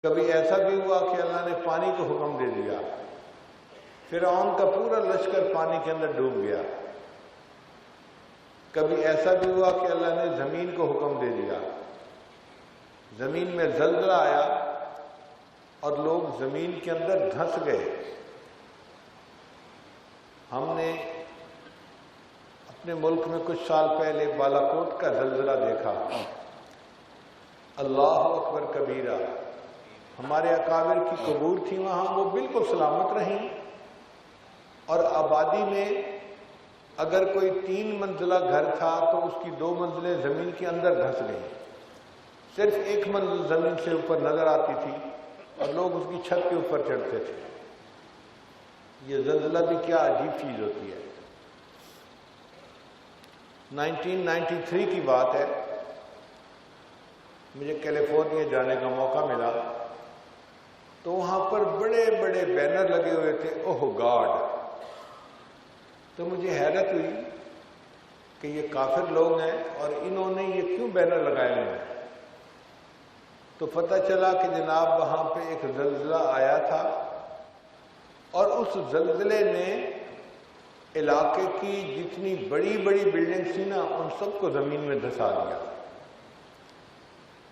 کبھی ایسا بھی ہوا کہ اللہ نے پانی کو حکم دے دیا، فرعون کا پورا لشکر پانی کے اندر ڈوب گیا۔ کبھی ایسا بھی ہوا کہ اللہ نے زمین کو حکم دے دیا، زمین میں زلزلہ آیا اور لوگ زمین کے اندر دھنس گئے۔ ہم نے اپنے ملک میں کچھ سال پہلے بالاکوٹ کا زلزلہ دیکھا، اللہ اکبر کبیرہ۔ ہمارے اکابر کی قبور تھی وہاں، وہ بالکل سلامت رہیں، اور آبادی میں اگر کوئی 3 منزلہ گھر تھا تو اس کی 2 منزلیں زمین کے اندر دھنس گئیں، صرف 1 منزل زمین سے اوپر نظر آتی تھی اور لوگ اس کی چھت کے اوپر چڑھتے تھے۔ یہ زلزلہ بھی کیا عجیب چیز ہوتی ہے۔ 1993 کی بات ہے، مجھے کیلیفورنیا جانے کا موقع ملا تو وہاں پر بڑے بڑے بینر لگے ہوئے تھے، اوہ گاڈ۔ تو مجھے حیرت ہوئی کہ یہ کافر لوگ ہیں اور انہوں نے یہ کیوں بینر لگائے ہوئے ہیں؟ تو پتہ چلا کہ جناب وہاں پہ ایک زلزلہ آیا تھا اور اس زلزلے نے علاقے کی جتنی بڑی بڑی بلڈنگ تھی نا، ان سب کو زمین میں دھسا دیا۔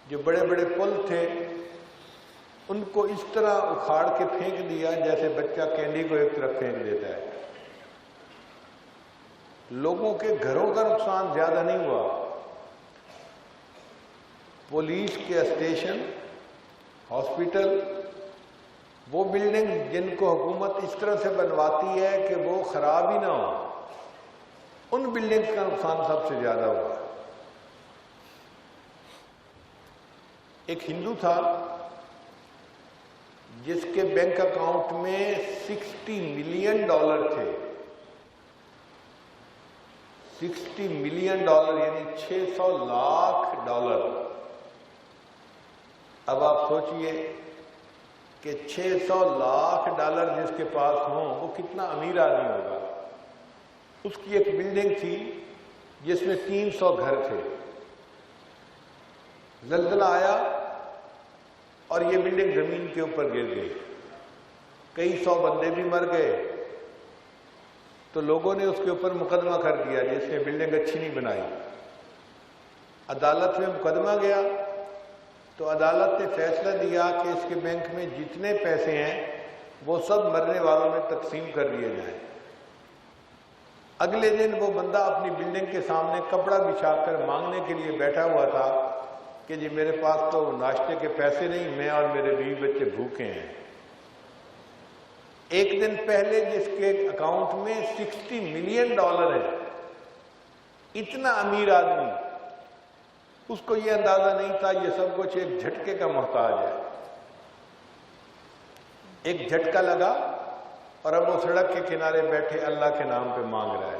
جو بڑے بڑے پل تھے ان کو اس طرح اکھاڑ کے پھینک دیا جیسے بچہ کینڈی کو ایک طرف پھینک دیتا ہے۔ لوگوں کے گھروں کا نقصان زیادہ نہیں ہوا، پولیس کے اسٹیشن، ہاسپٹل، وہ بلڈنگ جن کو حکومت اس طرح سے بنواتی ہے کہ وہ خراب ہی نہ ہو، ان بلڈنگز کا نقصان سب سے زیادہ ہوا۔ ایک ہندو تھا جس کے بینک اکاؤنٹ میں $60 ملین تھے، $60 ملین یعنی $600 لاکھ۔ اب آپ سوچئے کہ $600 لاکھ جس کے پاس ہوں وہ کتنا امیر آدمی ہوگا۔ اس کی ایک بلڈنگ تھی جس میں 300 گھر تھے، زلزلہ آیا اور یہ بلڈنگ زمین کے اوپر گر گئی، کئی 100 بندے بھی مر گئے۔ تو لوگوں نے اس کے اوپر مقدمہ کر دیا جس نے بلڈنگ اچھی نہیں بنائی۔ عدالت میں مقدمہ گیا تو عدالت نے فیصلہ دیا کہ اس کے بینک میں جتنے پیسے ہیں وہ سب مرنے والوں میں تقسیم کر دیے جائیں۔ اگلے دن وہ بندہ اپنی بلڈنگ کے سامنے کپڑا بچھا کر مانگنے کے لیے بیٹھا ہوا تھا کہ جی میرے پاس تو ناشتے کے پیسے نہیں، میں اور میرے بیوی بچے بھوکے ہیں۔ ایک دن پہلے جس کے اکاؤنٹ میں $60 ملین ہے، اتنا امیر آدمی، اس کو یہ اندازہ نہیں تھا یہ سب کچھ ایک جھٹکے کا محتاج ہے۔ ایک جھٹکا لگا اور اب وہ سڑک کے کنارے بیٹھے اللہ کے نام پہ مانگ رہا ہے۔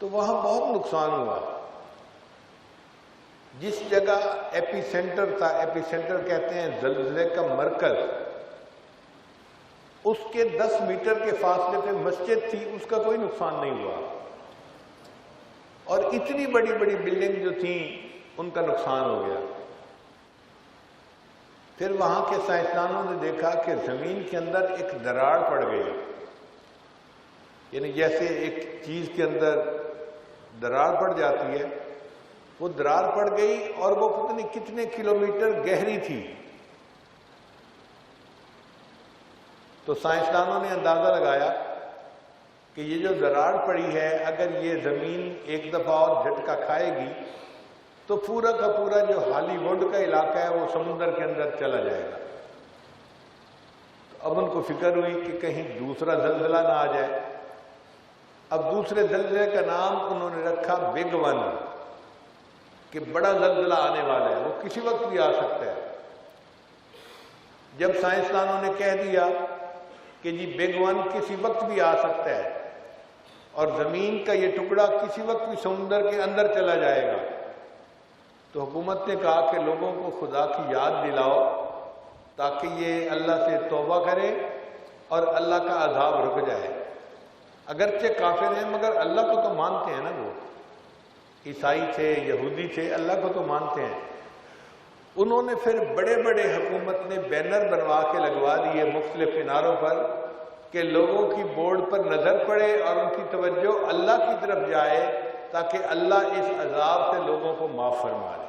تو وہاں بہت نقصان ہوا۔ جس جگہ ایپی سینٹر تھا، ایپی سینٹر کہتے ہیں زلزلے کا مرکز، اس کے 10 میٹر کے فاصلے پہ مسجد تھی، اس کا کوئی نقصان نہیں ہوا، اور اتنی بڑی بڑی بلڈنگ جو تھیں ان کا نقصان ہو گیا۔ پھر وہاں کے سائنسدانوں نے دیکھا کہ زمین کے اندر ایک دراڑ پڑ گئی، یعنی جیسے ایک چیز کے اندر دراڑ پڑ جاتی ہے، وہ دراڑ پڑ گئی اور وہ پتہ نہیں کتنے کلومیٹر گہری تھی۔ تو سائنسدانوں نے اندازہ لگایا کہ یہ جو دراڑ پڑی ہے اگر یہ زمین ایک دفعہ اور جھٹکا کھائے گی تو پورا کا پورا جو ہالی ووڈ کا علاقہ ہے وہ سمندر کے اندر چلا جائے گا۔ تو اب ان کو فکر ہوئی کہ کہیں دوسرا زلزلہ نہ آ جائے۔ اب دوسرے زلزلے کا نام انہوں نے رکھا بگ ون، کہ بڑا زلزلہ آنے والا ہے، وہ کسی وقت بھی آ سکتا ہے۔ جب سائنسدانوں نے کہہ دیا کہ جی بگ ون کسی وقت بھی آ سکتا ہے اور زمین کا یہ ٹکڑا کسی وقت بھی سمندر کے اندر چلا جائے گا، تو حکومت نے کہا کہ لوگوں کو خدا کی یاد دلاؤ تاکہ یہ اللہ سے توبہ کرے اور اللہ کا عذاب رک جائے۔ اگرچہ کافر ہیں مگر اللہ کو تو مانتے ہیں نا، وہ عیسائی تھے، یہودی تھے، اللہ کو تو مانتے ہیں۔ انہوں نے پھر بڑے بڑے حکومت نے بینر بنوا کے لگوا دیے مختلف کناروں پر کہ لوگوں کی بورڈ پر نظر پڑے اور ان کی توجہ اللہ کی طرف جائے تاکہ اللہ اس عذاب سے لوگوں کو معاف فرما دے۔